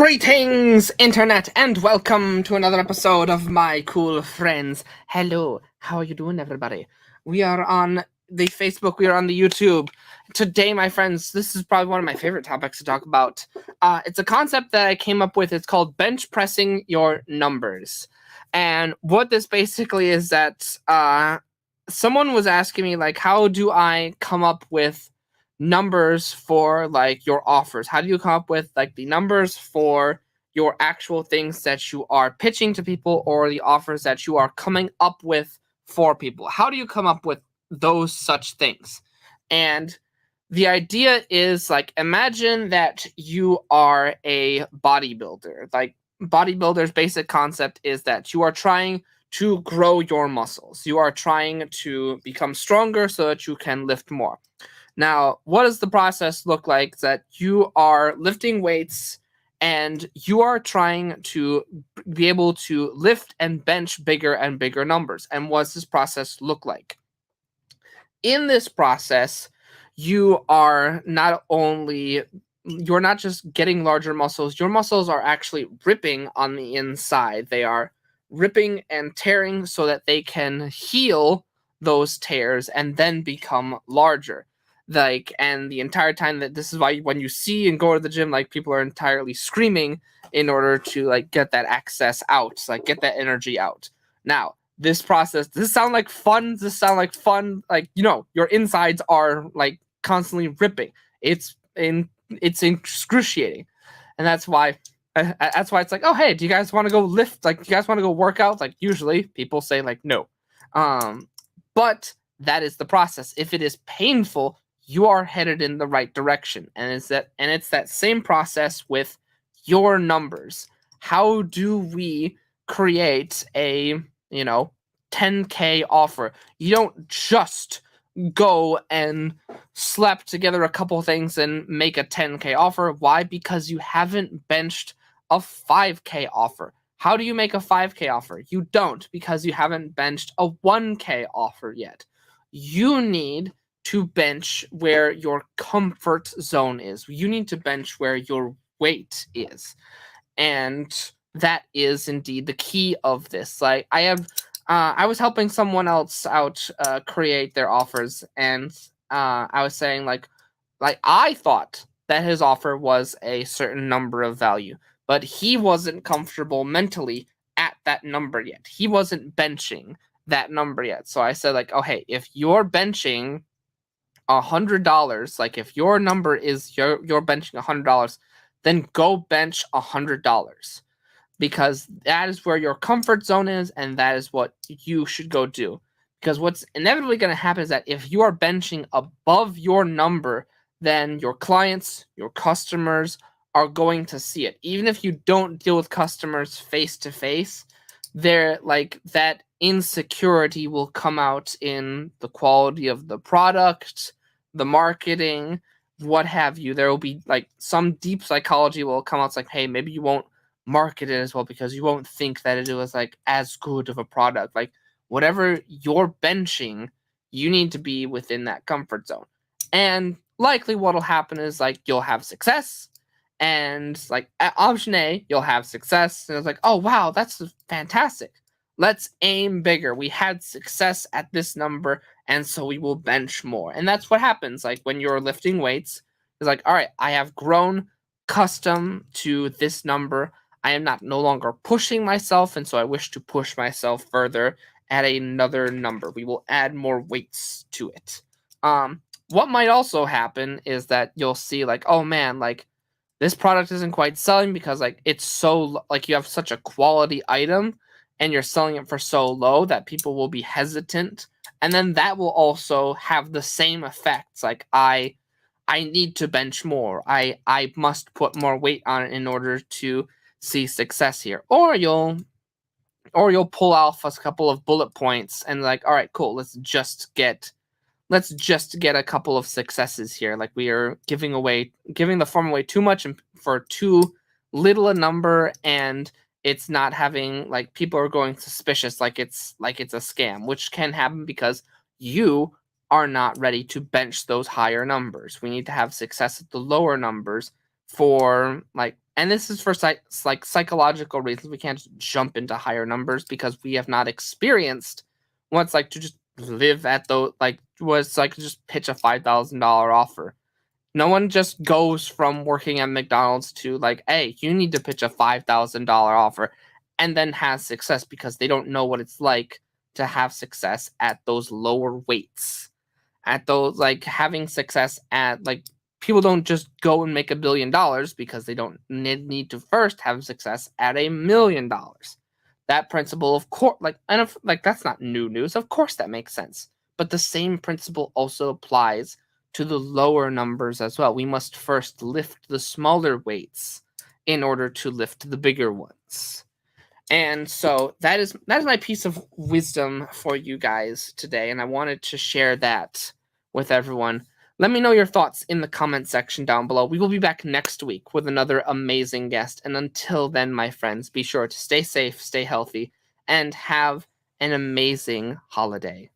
Greetings, Internet, and welcome to another episode of My Cool Friends. Hello, how are you doing, everybody? We are on the Facebook, we are on the YouTube. Today, my friends, this is probably one of my favorite topics to talk about. It's a concept that I came up with. It's called bench pressing your numbers. And what this basically is that someone was asking me, like, how do I come up with numbers for like your offers? How do you come up with like the numbers for your actual things that you are pitching to people, or the offers that you are coming up with for people? How do you come up with those such things? And the idea is, like, imagine that you are a bodybuilder. Like, bodybuilder's basic concept is that you are trying to grow your muscles. You are trying to become stronger so that you can lift more. Now, what does the process look like? That you are lifting weights and you are trying to be able to lift and bench bigger and bigger numbers. And what does this process look like? In this process, you're not just getting larger muscles, your muscles are actually ripping on the inside. They are ripping and tearing so that they can heal those tears and then become larger. Like, and the entire time, that this is why when you see and go to the gym, like, people are entirely screaming in order to like get that access out, like get that energy out. Now, this process, does this sound like fun? Does this sound like fun? Like, your insides are like constantly ripping. It's excruciating. And that's why it's like, oh, hey, do you guys want to go lift? Like, do you guys want to go work out? Like, usually people say like no. But that is the process. If it is painful, you are headed in the right direction. And it's that same process with your numbers. How do we create a 10K offer? You don't just go and slap together a couple things and make a 10K offer. Why? Because you haven't benched a 5K offer. How do you make a 5K offer? You don't, because you haven't benched a 1K offer yet. You need to bench where your comfort zone is. You need to bench where your weight is. And that is indeed the key of this. Like, I was helping someone else out create their offers, and I was saying like I thought that his offer was a certain number of value, but he wasn't comfortable mentally at that number yet. He wasn't benching that number yet. So I said, like, oh, hey, if you're benching $100, like if your number is you're benching $100, then go bench $100, because that is where your comfort zone is, and that is what you should go do. Because what's inevitably going to happen is that if you are benching above your number, then your clients, your customers are going to see it. Even if you don't deal with customers face to face, they're like, that insecurity will come out in the quality of the product, the marketing, what have you. There will be like some deep psychology will come out. It's like, hey, maybe you won't market it as well because you won't think that it was like as good of a product. Like, whatever you're benching, you need to be within that comfort zone. And likely what'll happen is like you'll have success, and like at option A, you'll have success, and it's like, oh wow, that's fantastic. Let's aim bigger. We had success at this number, and so we will bench more. And that's what happens. Like when you're lifting weights, it's like, all right, I have grown custom to this number. I am no longer pushing myself, and so I wish to push myself further at another number. We will add more weights to it. What might also happen is that you'll see like, oh man, like this product isn't quite selling because like it's so like you have such a quality item and you're selling it for so low that people will be hesitant, and then that will also have the same effects. Like I need to bench more. I must put more weight on it in order to see success here. Or you'll pull off a couple of bullet points and like, all right, cool, let's just get a couple of successes here. Like we are giving the form away too much and for too little a number, and it's not having like people are going suspicious like it's a scam, which can happen because you are not ready to bench those higher numbers. We need to have success at the lower numbers for like, and this is for like psychological reasons. We can't just jump into higher numbers because we have not experienced what it's like to just live at those, like was like just pitch a $5,000 offer. No one just goes from working at McDonald's to like, hey, you need to pitch a $5,000 offer and then has success, because they don't know what it's like to have success at those lower weights. At those, like having success at like, people don't just go and make $1 billion because they don't need to first have success at $1 million. That principle, of course, like, and if, like that's not new news. Of course, that makes sense. But the same principle also applies to the lower numbers as well. We must first lift the smaller weights in order to lift the bigger ones. And so that is my piece of wisdom for you guys today, and I wanted to share that with everyone. Let me know your thoughts in the comment section down below. We will be back next week with another amazing guest. And until then, my friends, be sure to stay safe, stay healthy, and have an amazing holiday.